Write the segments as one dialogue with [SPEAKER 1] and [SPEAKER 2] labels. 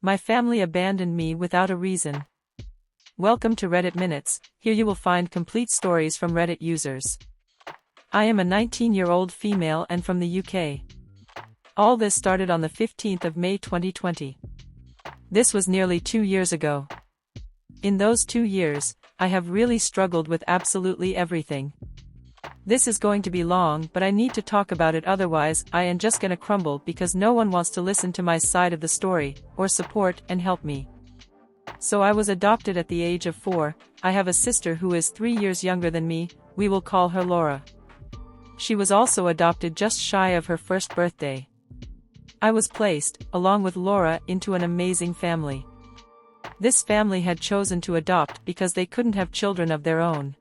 [SPEAKER 1] My family abandoned me without a reason. Welcome to Reddit Minutes. Here you will find complete stories from Reddit users. I am a 19-year-old female and from the UK. All this started on the 15th of May 2020. This was nearly 2 years ago. In those 2 years, I have really struggled with absolutely everything. This is going to be long, but I need to talk about it, otherwise I am just gonna crumble because no one wants to listen to my side of the story, or support and help me. So I was adopted at the age of 4, I have a sister who is 3 years younger than me, we will call her Laura. She was also adopted just shy of her first birthday. I was placed, along with Laura, into an amazing family. This family had chosen to adopt because they couldn't have children of their own.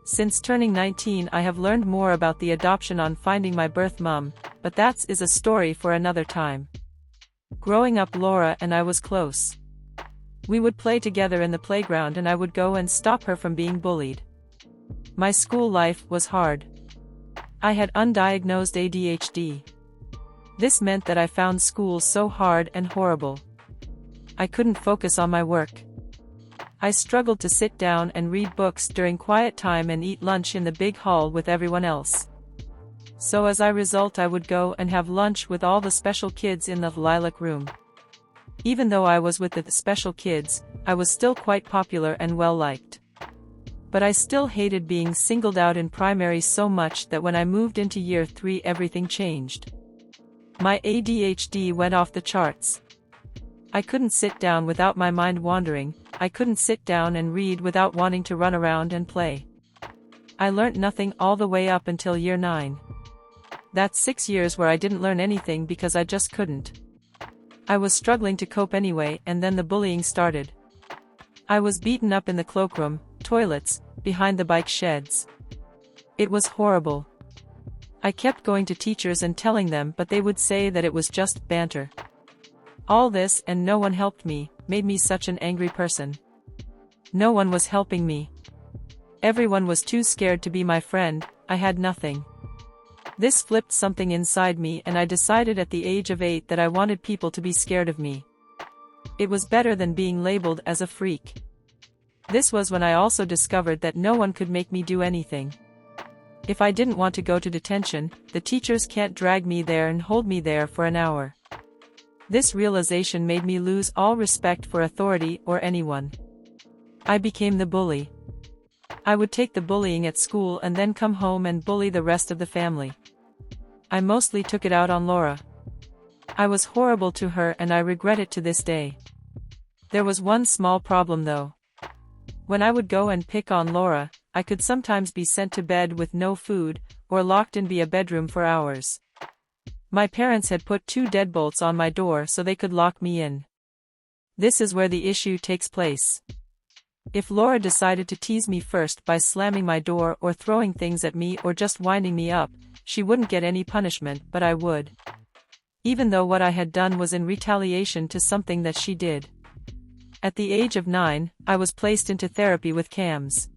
[SPEAKER 1] Since turning 19 I have learned more about the adoption on finding my birth mum, but that is a story for another time. Growing up, Laura and I was close. We would play together in the playground and I would go and stop her from being bullied. My school life was hard. I had undiagnosed ADHD. This meant that I found school so hard and horrible. I couldn't focus on my work. I struggled to sit down and read books during quiet time and eat lunch in the big hall with everyone else. So as a result I would go and have lunch with all the special kids in the lilac room. Even though I was with the special kids, I was still quite popular and well liked. But I still hated being singled out in primary so much that when I moved into year 3 everything changed. My ADHD went off the charts. I couldn't sit down without my mind wandering, I couldn't sit down and read without wanting to run around and play. I learnt nothing all the way up until year 9. That's 6 years where I didn't learn anything because I just couldn't. I was struggling to cope anyway, and then the bullying started. I was beaten up in the cloakroom, toilets, behind the bike sheds. It was horrible. I kept going to teachers and telling them, but they would say that it was just banter. All this, and no one helped me, made me such an angry person. No one was helping me. Everyone was too scared to be my friend, I had nothing. This flipped something inside me and I decided at the age of 8 that I wanted people to be scared of me. It was better than being labeled as a freak. This was when I also discovered that no one could make me do anything. If I didn't want to go to detention, the teachers can't drag me there and hold me there for an hour. This realization made me lose all respect for authority or anyone. I became the bully. I would take the bullying at school and then come home and bully the rest of the family. I mostly took it out on Laura. I was horrible to her and I regret it to this day. There was one small problem though. When I would go and pick on Laura, I could sometimes be sent to bed with no food, or locked in a bedroom for hours. My parents had put 2 deadbolts on my door so they could lock me in. This is where the issue takes place. If Laura decided to tease me first by slamming my door or throwing things at me or just winding me up, she wouldn't get any punishment, but I would. Even though what I had done was in retaliation to something that she did. At the age of 9, I was placed into therapy with CAMS.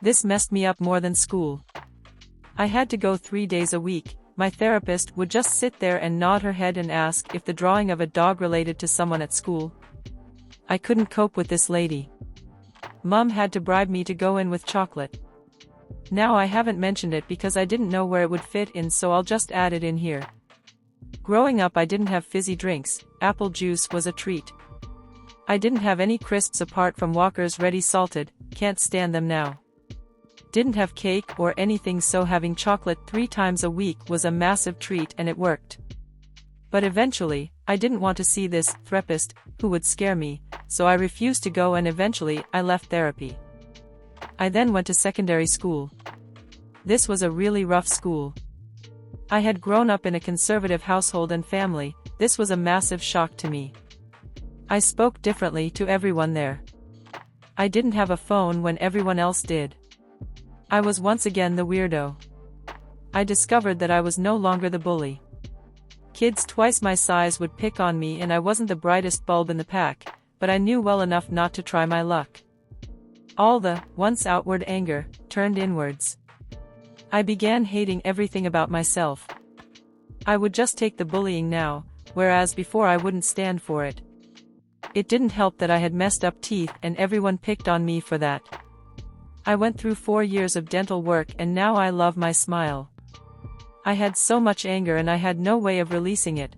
[SPEAKER 1] This messed me up more than school. I had to go 3 days a week. My therapist would just sit there and nod her head and ask if the drawing of a dog related to someone at school. I couldn't cope with this lady. Mom had to bribe me to go in with chocolate. Now I haven't mentioned it because I didn't know where it would fit in, so I'll just add it in here. Growing up I didn't have fizzy drinks, apple juice was a treat. I didn't have any crisps apart from Walker's Ready Salted, can't stand them now. Didn't have cake or anything, so having chocolate 3 times a week was a massive treat and it worked. But eventually, I didn't want to see this therapist, who would scare me, so I refused to go and eventually I left therapy. I then went to secondary school. This was a really rough school. I had grown up in a conservative household and family, this was a massive shock to me. I spoke differently to everyone there. I didn't have a phone when everyone else did. I was once again the weirdo. I discovered that I was no longer the bully. Kids twice my size would pick on me and I wasn't the brightest bulb in the pack, but I knew well enough not to try my luck. All the, once outward anger, turned inwards. I began hating everything about myself. I would just take the bullying now, whereas before I wouldn't stand for it. It didn't help that I had messed up teeth and everyone picked on me for that. I went through 4 years of dental work and now I love my smile. I had so much anger and I had no way of releasing it.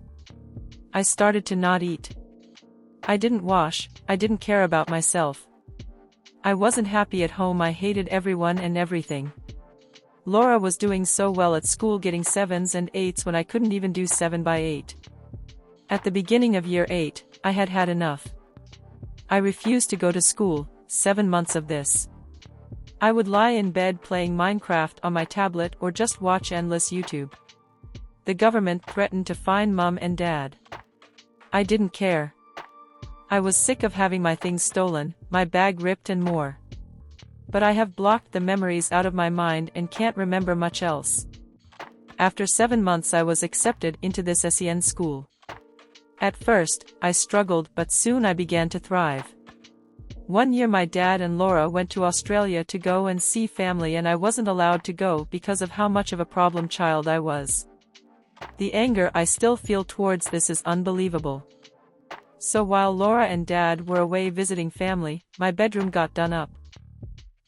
[SPEAKER 1] I started to not eat. I didn't wash, I didn't care about myself. I wasn't happy at home, I hated everyone and everything. Laura was doing so well at school, getting 7s and 8s when I couldn't even do 7 by 8. At the beginning of year 8, I had had enough. I refused to go to school, 7 months of this. I would lie in bed playing Minecraft on my tablet or just watch endless YouTube. The government threatened to fine Mom and Dad. I didn't care. I was sick of having my things stolen, my bag ripped and more. But I have blocked the memories out of my mind and can't remember much else. After 7 months I was accepted into this SEN school. At first, I struggled but soon I began to thrive. One year my dad and Laura went to Australia to go and see family and I wasn't allowed to go because of how much of a problem child I was. The anger I still feel towards this is unbelievable. So while Laura and Dad were away visiting family, my bedroom got done up.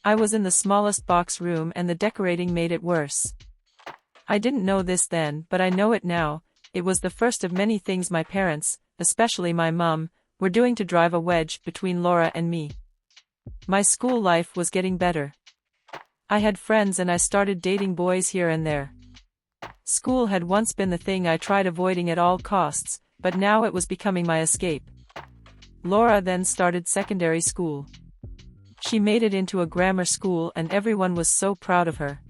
[SPEAKER 1] I was in the smallest box room and the decorating made it worse. I didn't know this then, but I know it now. It was the first of many things my parents, especially my mom, were doing to drive a wedge between Laura and me. My school life was getting better. I had friends and I started dating boys here and there. School had once been the thing I tried avoiding at all costs, but now it was becoming my escape. Laura then started secondary school. She made it into a grammar school and everyone was so proud of her.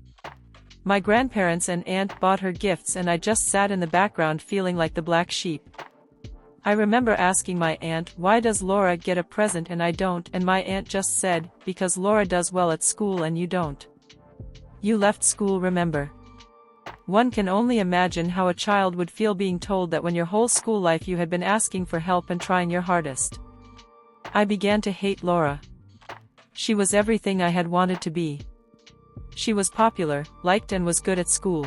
[SPEAKER 1] My grandparents and aunt bought her gifts and I just sat in the background feeling like the black sheep. I remember asking my aunt, why does Laura get a present and I don't, and my aunt just said, because Laura does well at school and you don't. You left school, remember? One can only imagine how a child would feel being told that when your whole school life you had been asking for help and trying your hardest. I began to hate Laura. She was everything I had wanted to be. She was popular, liked and was good at school.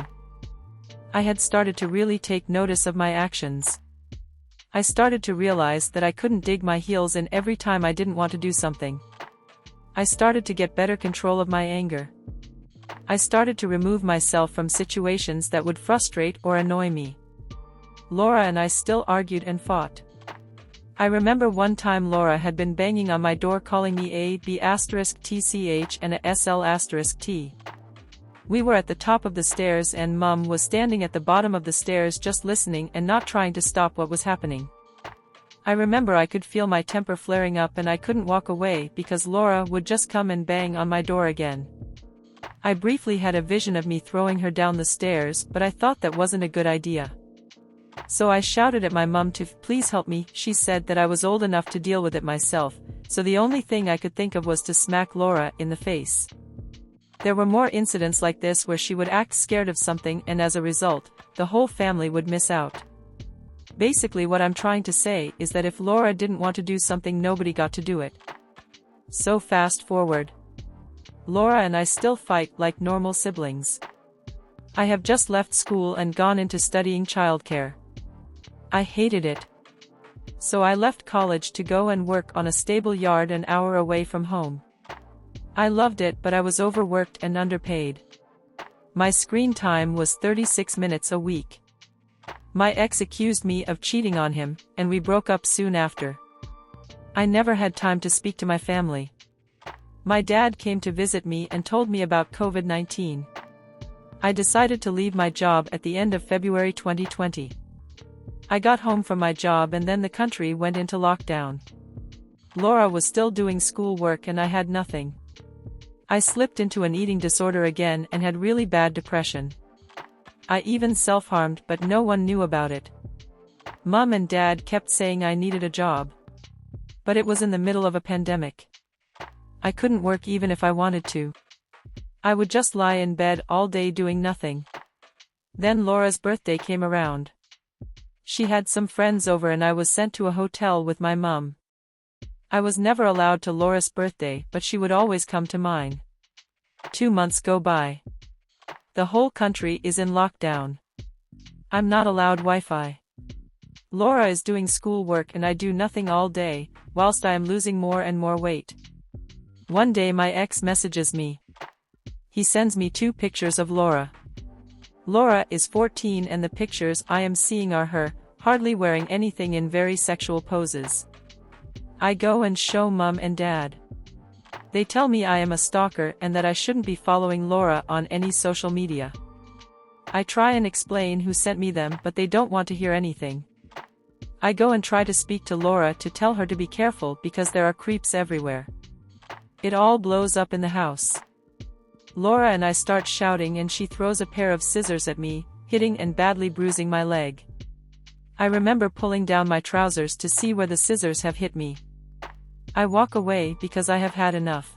[SPEAKER 1] I had started to really take notice of my actions. I started to realize that I couldn't dig my heels in every time I didn't want to do something. I started to get better control of my anger. I started to remove myself from situations that would frustrate or annoy me. Laura and I still argued and fought. I remember one time Laura had been banging on my door calling me a B*TCH and a SL*T. We were at the top of the stairs and Mum was standing at the bottom of the stairs just listening and not trying to stop what was happening. I remember I could feel my temper flaring up and I couldn't walk away because Laura would just come and bang on my door again. I briefly had a vision of me throwing her down the stairs, but I thought that wasn't a good idea. So I shouted at my mum to please help me. She said that I was old enough to deal with it myself, so the only thing I could think of was to smack Laura in the face. There were more incidents like this where she would act scared of something and as a result, the whole family would miss out. Basically what I'm trying to say is that if Laura didn't want to do something, nobody got to do it. So fast forward. Laura and I still fight like normal siblings. I have just left school and gone into studying childcare. I hated it. So I left college to go and work on a stable yard an hour away from home. I loved it, but I was overworked and underpaid. My screen time was 36 minutes a week. My ex accused me of cheating on him, and we broke up soon after. I never had time to speak to my family. My dad came to visit me and told me about COVID-19. I decided to leave my job at the end of February 2020. I got home from my job and then the country went into lockdown. Laura was still doing schoolwork and I had nothing. I slipped into an eating disorder again and had really bad depression. I even self-harmed, but no one knew about it. Mom and Dad kept saying I needed a job. But it was in the middle of a pandemic. I couldn't work even if I wanted to. I would just lie in bed all day doing nothing. Then Laura's birthday came around. She had some friends over and I was sent to a hotel with my mum. I was never allowed to Laura's birthday, but she would always come to mine. 2 months go by. The whole country is in lockdown. I'm not allowed Wi-Fi. Laura is doing schoolwork and I do nothing all day, whilst I am losing more and more weight. One day my ex messages me. He sends me 2 pictures of Laura. Laura is 14 and the pictures I am seeing are her, hardly wearing anything in very sexual poses. I go and show mom and dad. They tell me I am a stalker and that I shouldn't be following Laura on any social media. I try and explain who sent me them, but they don't want to hear anything. I go and try to speak to Laura to tell her to be careful because there are creeps everywhere. It all blows up in the house. Laura and I start shouting and she throws a pair of scissors at me, hitting and badly bruising my leg. I remember pulling down my trousers to see where the scissors have hit me. I walk away because I have had enough.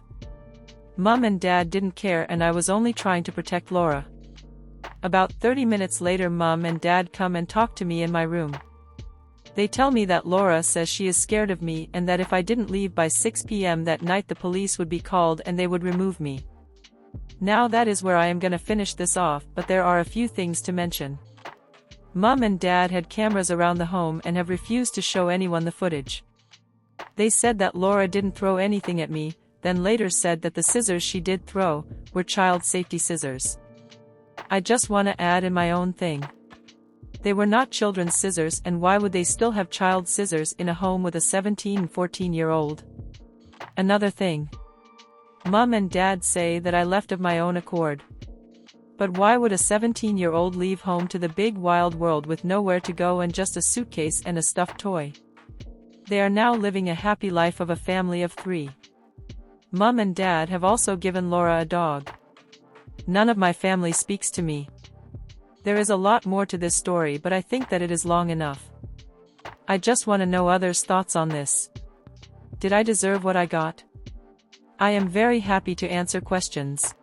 [SPEAKER 1] Mom and Dad didn't care and I was only trying to protect Laura. About 30 minutes later Mom and Dad come and talk to me in my room. They tell me that Laura says she is scared of me and that if I didn't leave by 6 p.m. that night the police would be called and they would remove me. Now that is where I am gonna finish this off, but there are a few things to mention. Mom and Dad had cameras around the home and have refused to show anyone the footage. They said that Laura didn't throw anything at me, then later said that the scissors she did throw were child safety scissors. I just wanna add in my own thing. They were not children's scissors, and why would they still have child scissors in a home with a 17 and 14-year-old? Another thing. Mom and Dad say that I left of my own accord. But why would a 17-year-old leave home to the big wild world with nowhere to go and just a suitcase and a stuffed toy? They are now living a happy life of a family of 3. Mom and Dad have also given Laura a dog. None of my family speaks to me. There is a lot more to this story, but I think that it is long enough. I just want to know others' thoughts on this. Did I deserve what I got? I am very happy to answer questions.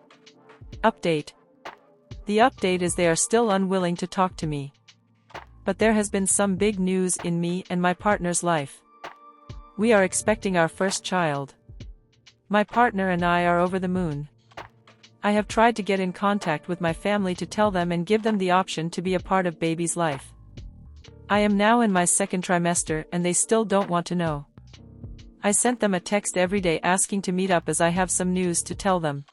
[SPEAKER 1] Update. The update is they are still unwilling to talk to me. But there has been some big news in me and my partner's life. We are expecting our first child. My partner and I are over the moon. I have tried to get in contact with my family to tell them and give them the option to be a part of baby's life. I am now in my 2nd trimester and they still don't want to know. I sent them a text every day asking to meet up as I have some news to tell them.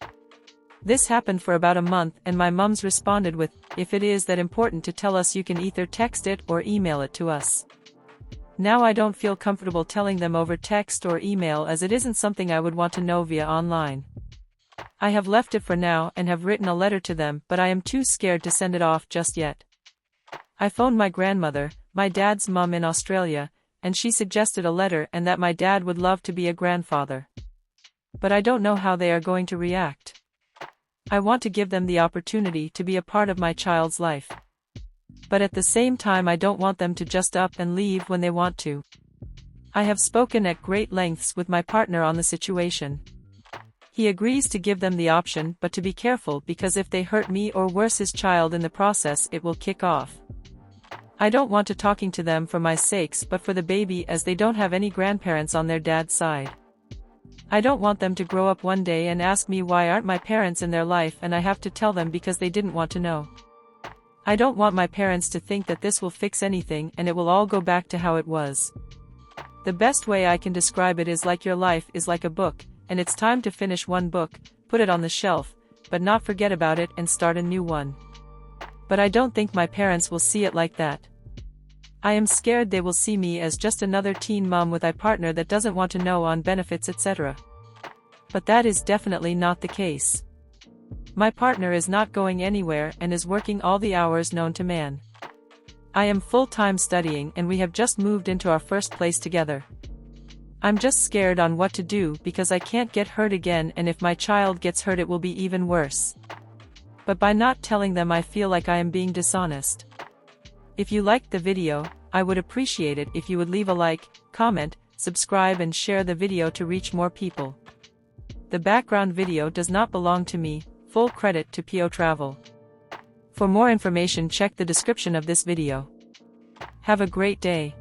[SPEAKER 1] This happened for about a month and my mums responded with, "If it is that important to tell us, you can either text it or email it to us." Now I don't feel comfortable telling them over text or email as it isn't something I would want to know via online. I have left it for now and have written a letter to them, but I am too scared to send it off just yet. I phoned my grandmother, my dad's mum in Australia, and she suggested a letter and that my dad would love to be a grandfather. But I don't know how they are going to react. I want to give them the opportunity to be a part of my child's life. But at the same time I don't want them to just up and leave when they want to. I have spoken at great lengths with my partner on the situation. He agrees to give them the option, but to be careful because if they hurt me or worse his child in the process, it will kick off. I don't want to talking to them for my sakes but for the baby, as they don't have any grandparents on their dad's side. I don't want them to grow up one day and ask me why aren't my parents in their life and I have to tell them because they didn't want to know. I don't want my parents to think that this will fix anything and it will all go back to how it was. The best way I can describe it is like your life is like a book, and it's time to finish one book, put it on the shelf, but not forget about it and start a new one. But I don't think my parents will see it like that. I am scared they will see me as just another teen mom with a partner that doesn't want to know on benefits, etc. But that is definitely not the case. My partner is not going anywhere and is working all the hours known to man. I am full-time studying and we have just moved into our first place together. I'm just scared on what to do because I can't get hurt again, and if my child gets hurt it will be even worse. But by not telling them I feel like I am being dishonest. If you liked the video, I would appreciate it if you would leave a like, comment, subscribe and share the video to reach more people. The background video does not belong to me, full credit to PO Travel. For more information check the description of this video. Have a great day.